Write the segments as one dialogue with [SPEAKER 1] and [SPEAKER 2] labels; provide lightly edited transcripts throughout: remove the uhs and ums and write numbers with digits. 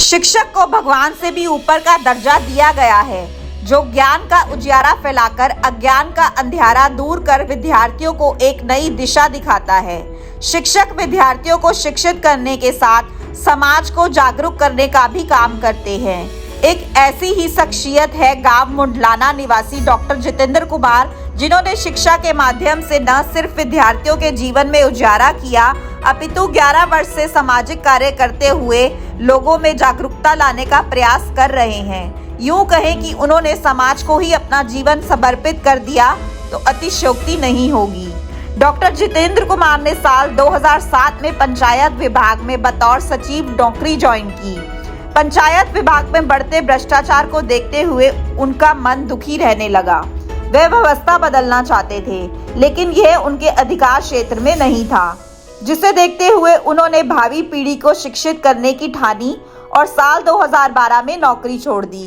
[SPEAKER 1] शिक्षक को भगवान से भी ऊपर का दर्जा दिया गया है, जो ज्ञान का उजियारा फैलाकर अज्ञान का अंधियारा दूर कर विद्यार्थियों को एक नई दिशा दिखाता है। शिक्षक विद्यार्थियों को शिक्षित करने के साथ समाज को जागरूक करने का भी काम करते हैं। एक ऐसी ही शख्सियत है गांव मुंडलाना निवासी डॉक्टर जितेंद्र कुमार, जिन्होंने शिक्षा के माध्यम से न सिर्फ विद्यार्थियों के जीवन में उजारा किया, अपितु 11 वर्ष से सामाजिक कार्य करते हुए लोगों में जागरूकता लाने का प्रयास कर रहे हैं। यूं कहें कि उन्होंने समाज को ही अपना जीवन समर्पित कर दिया तो अतिशयोक्ति नहीं होगी। डॉक्टर जितेंद्र कुमार ने साल 2007 में पंचायत विभाग में बतौर सचिव नौकरी ज्वाइन की। पंचायत विभाग में बढ़ते भ्रष्टाचार को देखते हुए उनका मन दुखी रहने लगा। वे व्यवस्था बदलना चाहते थे, लेकिन यह उनके अधिकार क्षेत्र में नहीं था, जिसे देखते हुए उन्होंने भावी पीढ़ी को शिक्षित करने की ठानी और साल 2012 में नौकरी छोड़ दी।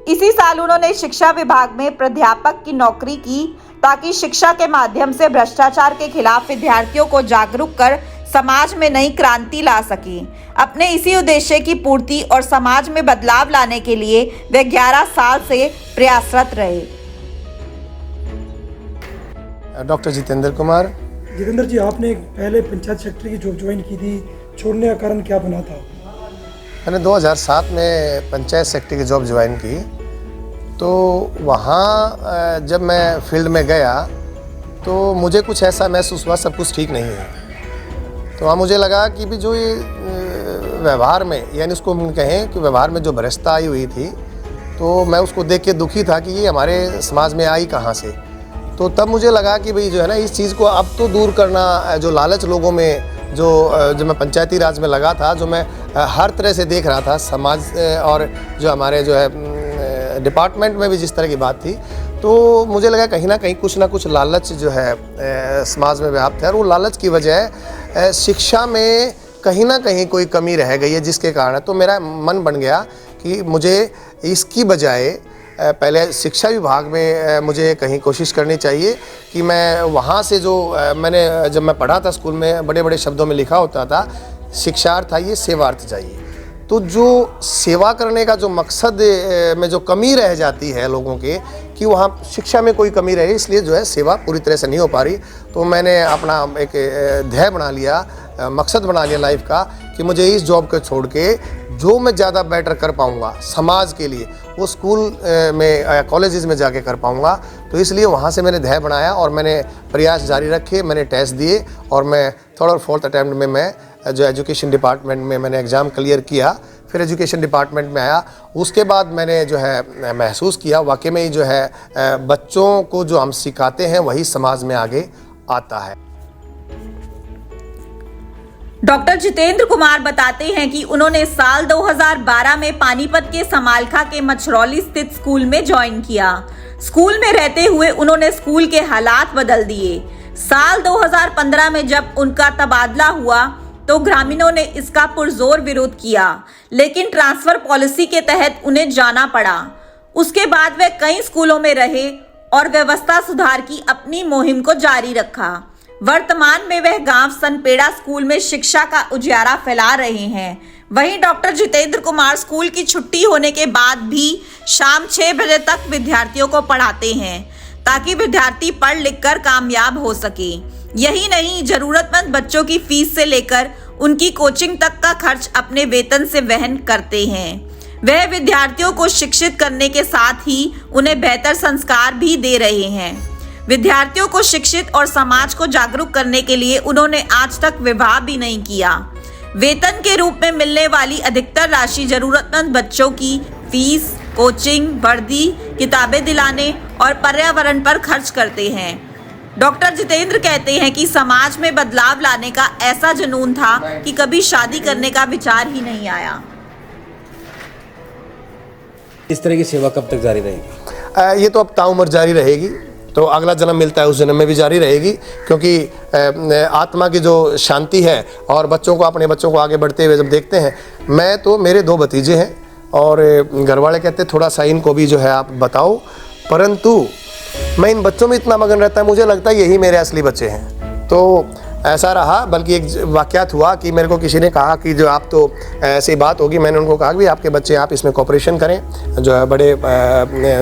[SPEAKER 1] इसी साल उन्होंने शिक्षा विभाग में प्राध्यापक की नौकरी की, ताकि शिक्षा के माध्यम से भ्रष्टाचार के खिलाफ विद्यार्थियों को जागरूक कर समाज में नई क्रांति ला सके। अपने इसी उद्देश्य की पूर्ति और समाज में बदलाव लाने के लिए वे 11 साल से प्रयासरत रहे।
[SPEAKER 2] डॉक्टर जितेंद्र कुमार।
[SPEAKER 3] जितेंद्र जी, आपने पहले पंचायत सेक्रेटरी की जॉब ज्वाइन की थी, छोड़ने का कारण क्या बना था?
[SPEAKER 2] मैंने 2007 में पंचायत सेक्रेटरी की जॉब ज्वाइन की, तो वहाँ जब मैं फील्ड में गया तो मुझे कुछ ऐसा महसूस हुआ, सब कुछ ठीक नहीं है। तो वहाँ मुझे लगा कि भी जो ये व्यवहार में, यानी उसको हम कहें कि व्यवहार में जो भ्रष्टता आई हुई थी, तो मैं उसको देख के दुखी था कि ये हमारे समाज में आई कहाँ से। तो तब मुझे लगा कि भाई जो है ना, इस चीज़ को अब तो दूर करना, जो लालच लोगों में जो मैं पंचायती राज में लगा था, जो मैं हर तरह से देख रहा था समाज और जो हमारे जो है डिपार्टमेंट में भी जिस तरह की बात थी, तो मुझे लगा कहीं ना कहीं कुछ ना कुछ लालच जो है समाज में व्याप्त है, और वो लालच की वजह शिक्षा में कहीं ना कहीं कोई कमी रह गई है, जिसके कारण तो मेरा मन बन गया कि मुझे इसकी बजाय पहले शिक्षा विभाग में मुझे कहीं कोशिश करनी चाहिए कि मैं वहाँ से जो मैंने जब मैं पढ़ा था स्कूल में, बड़े बड़े शब्दों में लिखा होता था शिक्षार्थ आइए सेवार्थ जाइए। तो जो सेवा करने का जो मकसद में जो कमी रह जाती है लोगों के, कि वहाँ शिक्षा में कोई कमी रह रही, इसलिए जो है सेवा पूरी तरह से नहीं हो पा रही। तो मैंने अपना एक ध्येय बना लिया, मकसद बना लिया लाइफ का, कि मुझे इस जॉब को छोड़ के जो मैं ज़्यादा बेटर कर पाऊँगा समाज के लिए, वो स्कूल में कॉलेजेस में जाके कर पाऊँगा। तो इसलिए वहाँ से मैंने ध्येय बनाया और मैंने प्रयास जारी रखे, मैंने टेस्ट दिए और मैं 3rd और 4th अटैम्प्ट में मैं जो एजुकेशन डिपार्टमेंट में मैंने एग्ज़ाम क्लियर किया। फिर एजुकेशन डिपार्टमेंट में आया, उसके बाद मैंने जो है महसूस किया वाकई में ही जो है बच्चों को जो हम सिखाते हैं वही समाज में आगे आता है।
[SPEAKER 1] डॉक्टर जितेंद्र कुमार बताते हैं कि उन्होंने साल 2012 में पानीपत के समालखा के मछरौली स्थित स्कूल में ज्वाइन किया। स्कूल में रहते हुए उन्होंने स्कूल के हालात बदल दिए। साल 2015 में जब उनका तबादला हुआ तो ग्रामीणों ने इसका पुरजोर विरोध किया, लेकिन ट्रांसफर पॉलिसी के तहत उन्हें जाना पड़ा। उसके बाद वे कई स्कूलों में रहे और व्यवस्था सुधार की अपनी मुहिम को जारी रखा। वर्तमान में वह गांव सनपेड़ा स्कूल में शिक्षा का उजियारा फैला रहे हैं। वहीं डॉक्टर जितेंद्र कुमार स्कूल की छुट्टी होने के बाद भी शाम 6 बजे तक विद्यार्थियों को पढ़ाते हैं, ताकि विद्यार्थी पढ़ लिख कर कामयाब हो सके। यही नहीं, जरूरतमंद बच्चों की फीस से लेकर उनकी कोचिंग तक का खर्च अपने वेतन से वहन करते हैं। वह विद्यार्थियों को शिक्षित करने के साथ ही उन्हें बेहतर संस्कार भी दे रहे हैं। विद्यार्थियों को शिक्षित और समाज को जागरूक करने के लिए उन्होंने आज तक विवाह भी नहीं किया। वेतन के रूप में मिलने वाली अधिकतर राशि जरूरतमंद बच्चों की फीस, कोचिंग, वर्दी, किताबें दिलाने और पर्यावरण पर खर्च करते हैं। डॉक्टर जितेंद्र कहते हैं कि समाज में बदलाव लाने का ऐसा जुनून था कि कभी शादी करने का विचार ही नहीं आया।
[SPEAKER 4] इस तरह की सेवा कब तक जारी रहेगी?
[SPEAKER 2] ये तो अब ताउम्र जारी रहेगी, तो अगला जन्म मिलता है उस जन्म में भी जारी रहेगी, क्योंकि आत्मा की जो शांति है और बच्चों को, अपने बच्चों को आगे बढ़ते हुए जब देखते हैं, मैं तो, मेरे 2 भतीजे हैं और घर वाले कहते हैं थोड़ा सा इनको भी जो है आप बताओ, परंतु मैं इन बच्चों में इतना मगन रहता है, मुझे लगता है यही मेरे असली बच्चे हैं। तो ऐसा रहा, बल्कि एक वाक़यात हुआ कि मेरे को किसी ने कहा कि जो आप तो ऐसी बात होगी, मैंने उनको कहा कि भाई आपके बच्चे आप इसमें कोऑपरेशन करें, जो है बड़े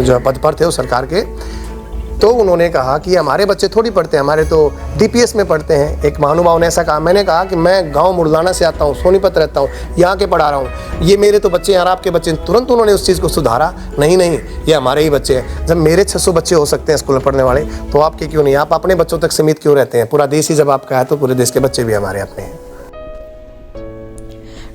[SPEAKER 2] जो पद पर थे वो सरकार के। तो उन्होंने कहा कि हमारे बच्चे थोड़ी पढ़ते हैं, हमारे तो डीपीएस में पढ़ते हैं। एक महानुभाव ने ऐसा कहा। मैंने कहा कि मैं गांव मुरलाना से आता हूं, सोनीपत रहता हूं, यहाँ के पढ़ा रहा हूं, ये मेरे तो बच्चे हैं और आपके बच्चे। तुरंत उन्होंने उस चीज़ को सुधारा, नहीं ये हमारे ही बच्चे हैं। जब मेरे 600 बच्चे हो सकते हैं स्कूल में पढ़ने वाले, तो आपके क्यों नहीं? आप अपने बच्चों तक सीमित क्यों रहते हैं? पूरा देश ही जब आपका है तो पूरे देश के बच्चे भी हमारे अपने हैं।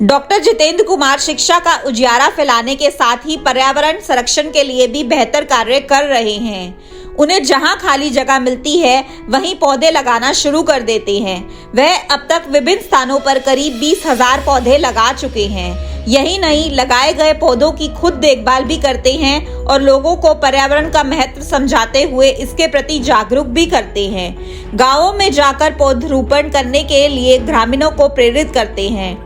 [SPEAKER 1] डॉक्टर जितेंद्र कुमार शिक्षा का उजियारा फैलाने के साथ ही पर्यावरण संरक्षण के लिए भी बेहतर कार्य कर रहे हैं। उन्हें जहां खाली जगह मिलती है वहीं पौधे लगाना शुरू कर देते हैं। वह अब तक विभिन्न स्थानों पर करीब 20,000 पौधे लगा चुके हैं। यही नहीं, लगाए गए पौधों की खुद देखभाल भी करते हैं और लोगों को पर्यावरण का महत्व समझाते हुए इसके प्रति जागरूक भी करते हैं। गांवों में जाकर पौधरोपण करने के लिए ग्रामीणों को प्रेरित करते हैं।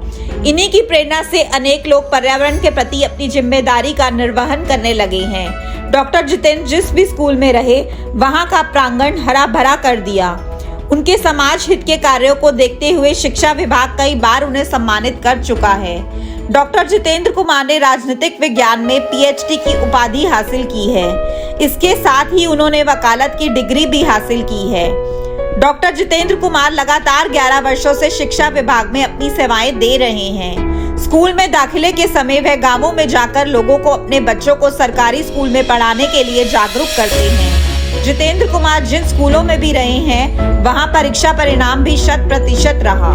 [SPEAKER 1] इन्हीं की प्रेरणा से अनेक लोग पर्यावरण के प्रति अपनी जिम्मेदारी का निर्वहन करने लगे हैं। डॉक्टर जितेंद्र जिस भी स्कूल में रहे वहां का प्रांगण हरा भरा कर दिया। उनके समाज हित के कार्यों को देखते हुए शिक्षा विभाग कई बार उन्हें सम्मानित कर चुका है। डॉक्टर जितेंद्र कुमार ने राजनीतिक विज्ञान में पीएचडी की उपाधि हासिल की है। इसके साथ ही उन्होंने वकालत की डिग्री भी हासिल की है। डॉक्टर जितेंद्र कुमार लगातार 11 वर्षों से शिक्षा विभाग में अपनी सेवाएं दे रहे हैं। स्कूल में दाखिले के समय वह गांवों में जाकर लोगों को अपने बच्चों को सरकारी स्कूल में पढ़ाने के लिए जागरूक करते हैं। जितेंद्र कुमार जिन स्कूलों में भी रहे हैं वहां परीक्षा परिणाम भी 100% रहा।